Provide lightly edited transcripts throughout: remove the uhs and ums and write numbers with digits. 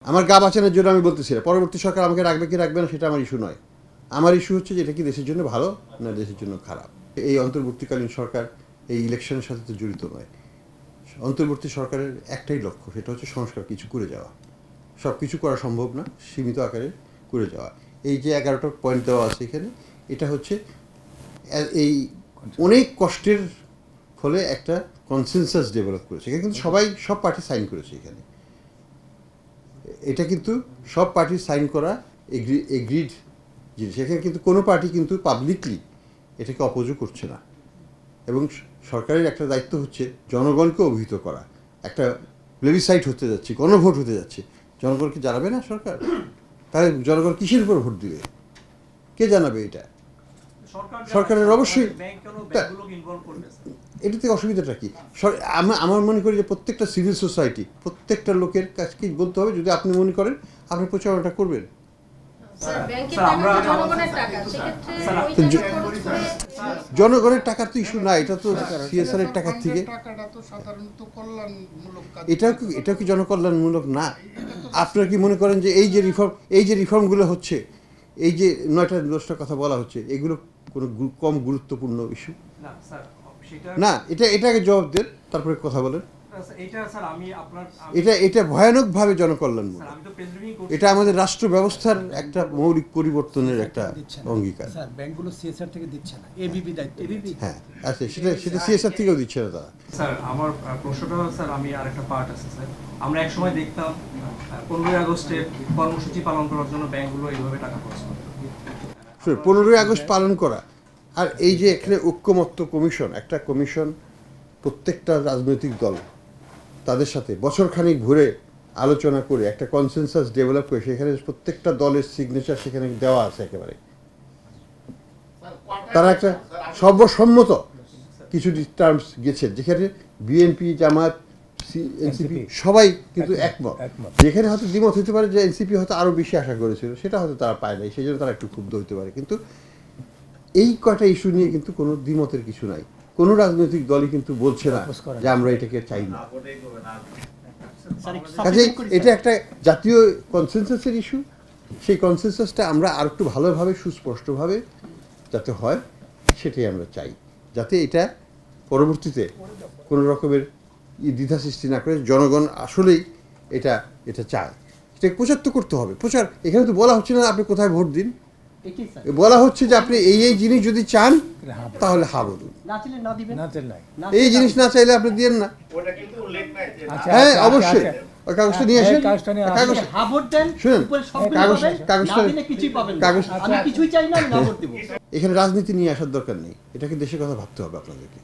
আমার গা বাঁচানোর জন্য আমি বলতেছি না পরবর্তী সরকার আমাকে রাখবে কি রাখবে না সেটা আমার ইস্যু নয়। আমার ইস্যু হচ্ছে যে এটা কি দেশের জন্য ভালো না দেশের জন্য খারাপ। এই অন্তর্বর্তীকালীন সরকার এই ইলেকশনের সাথে তো জড়িত নয়। অন্তর্বর্তী সরকারের একটাই লক্ষ্য, সেটা হচ্ছে সংস্কার কিছু করে যাওয়া। সব কিছু করা সম্ভব না, সীমিত আকারে করে যাওয়া। এই যে 11টা পয়েন্ট দেওয়া আছে এখানে, এটা হচ্ছে এই অনেক কষ্টের ফলে একটা কনসেনসাস ডেভেলপ করেছে। এখানে কিন্তু সব পার্টি সাইন করেছে। এখানে এটা কিন্তু সব পার্টি সাইন করা এগ্রিড জিনিস। এখানে কিন্তু কোনো পার্টি কিন্তু পাবলিকলি এটাকে অপোজও করছে না। এবং সরকারের একটা দায়িত্ব হচ্ছে জনগণকে অভিহিত করা। একটা প্লেবিসাইট হতে যাচ্ছে, গণভোট হতে যাচ্ছে, জনগণকে জানাবে না সরকার? তাহলে জনগণ কিসের উপর ভোট দিবে? কে জানাবে এটা? সরকারের অবশ্যই। এটাতে অসুবিধাটা কি? আমার মনে করি যে প্রত্যেকটা সিভিল সোসাইটি, প্রত্যেকটা লোকের কাছকে বলতে হবে, যদি আপনি মনে করেন আপনি প্রচারণাটা করবেন। জনগণের টাকার তো ইস্যু না, এটা তো সিএসআর এর টাকার থেকে। এটাও কি জনকল্যাণমূলক না? আপনারা কি মনে করেন যে এই যে রিফর্মগুলো হচ্ছে, এই যে 9টা 10টা কথা বলা হচ্ছে, এগুলো কোনো কম গুরুত্বপূর্ণ ইস্যু না? এটাকে জবাব দেন, তারপরে কথা বলেন। এটা ভয়ানকভাবে জনকল্যাণমূলক। এটা আমাদের রাষ্ট্র ব্যবস্থার একটা মৌলিক পরিবর্তনের একটা অঙ্গীকার। স্যার, ব্যাংকগুলো সিএসআর থেকে দিচ্ছে না, এবিবি দায়িত্ব। হ্যাঁ, আচ্ছা, সেটা সিএসআর থেকেও দিচ্ছে না তারা। স্যার, আমার প্রশ্নটা স্যার, আমি আরেকটা পার্ট আছে স্যার। আমরা এক সময় দেখতাম 15ই আগস্টে কর্মসূচি পালন করার জন্য ব্যাংকগুলো এইভাবে টাকা খরচ করত। 15ই আগস্ট পালন করা আর এই যে এখানে ঐক্যমত্য কমিশন, একটা কমিশন প্রত্যেকটা রাজনৈতিক দল তাদের সাথে বছরখানিক ঘুরে আলোচনা করে একটা কনসেনসাস ডেভেলপ করে সেখানে প্রত্যেকটা দলের সিগনেচার সেখানে দেওয়া আছে একেবারে। তারা একটা সর্বসম্মত কিছু টার্মস গেছে, যেখানে বিএনপি, জামাত, এনসিপি সবাই কিন্তু একমত। যেখানে হয়তো দ্বিমত হতে পারে যে এনসিপি হয়তো আরও বেশি আশা করেছিল, সেটা হয়তো তারা পায় নাই, সেই জন্য তারা একটু ক্ষুব্ধ হতে পারে। কিন্তু এই কয়টা ইস্যু নিয়ে কিন্তু কোনো দ্বিমতের কিছু নাই। কোনো রাজনৈতিক দলই কিন্তু বলছে না যে আমরা এটাকে চাই না। কাজেই এটা একটা জাতীয় কনসেনসাসের ইস্যু। সেই কনসেনসাসটা আমরা আর একটু ভালোভাবে সুস্পষ্টভাবে যাতে হয় সেটাই আমরা চাই, যাতে এটা পরবর্তীতে কোনো রকমের দ্বিধা সৃষ্টি না করে জনগণ আসলেই এটা চায়। সেটাকে প্রচার তো করতে হবে। প্রচার এখানে তো বলা হচ্ছে না আপনি কোথায় ভোট দিন, বলা হচ্ছে যে আপনি এই জিনিস যদি চান তাহলে হা বলুন। এই জিনিস না চাইলে আপনি দিয়েন না। হ্যাঁ, অবশ্যই ওই কাগজটা নিয়ে আসেন। এখানে রাজনীতি নিয়ে আসার দরকার নেই, এটাকে দেশের কথা ভাবতে হবে আপনাদেরকে।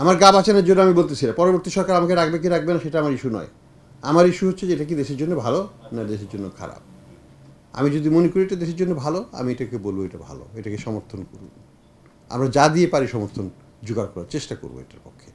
আমার গা বাঁচানোর জন্য আমি বলতেছি না পরবর্তী সরকার আমাকে রাখবে কি রাখবে না সেটা আমার ইস্যু নয়। আমার ইস্যু হচ্ছে যে এটা কি দেশের জন্য ভালো না দেশের জন্য খারাপ। আমি যদি মনে করি এটা দেশের জন্য ভালো, আমি এটাকে বলবো এটা ভালো, এটাকে সমর্থন করব। আমরা যা দিয়ে পারি সমর্থন জোগাড় করার চেষ্টা করবো এটার পক্ষে।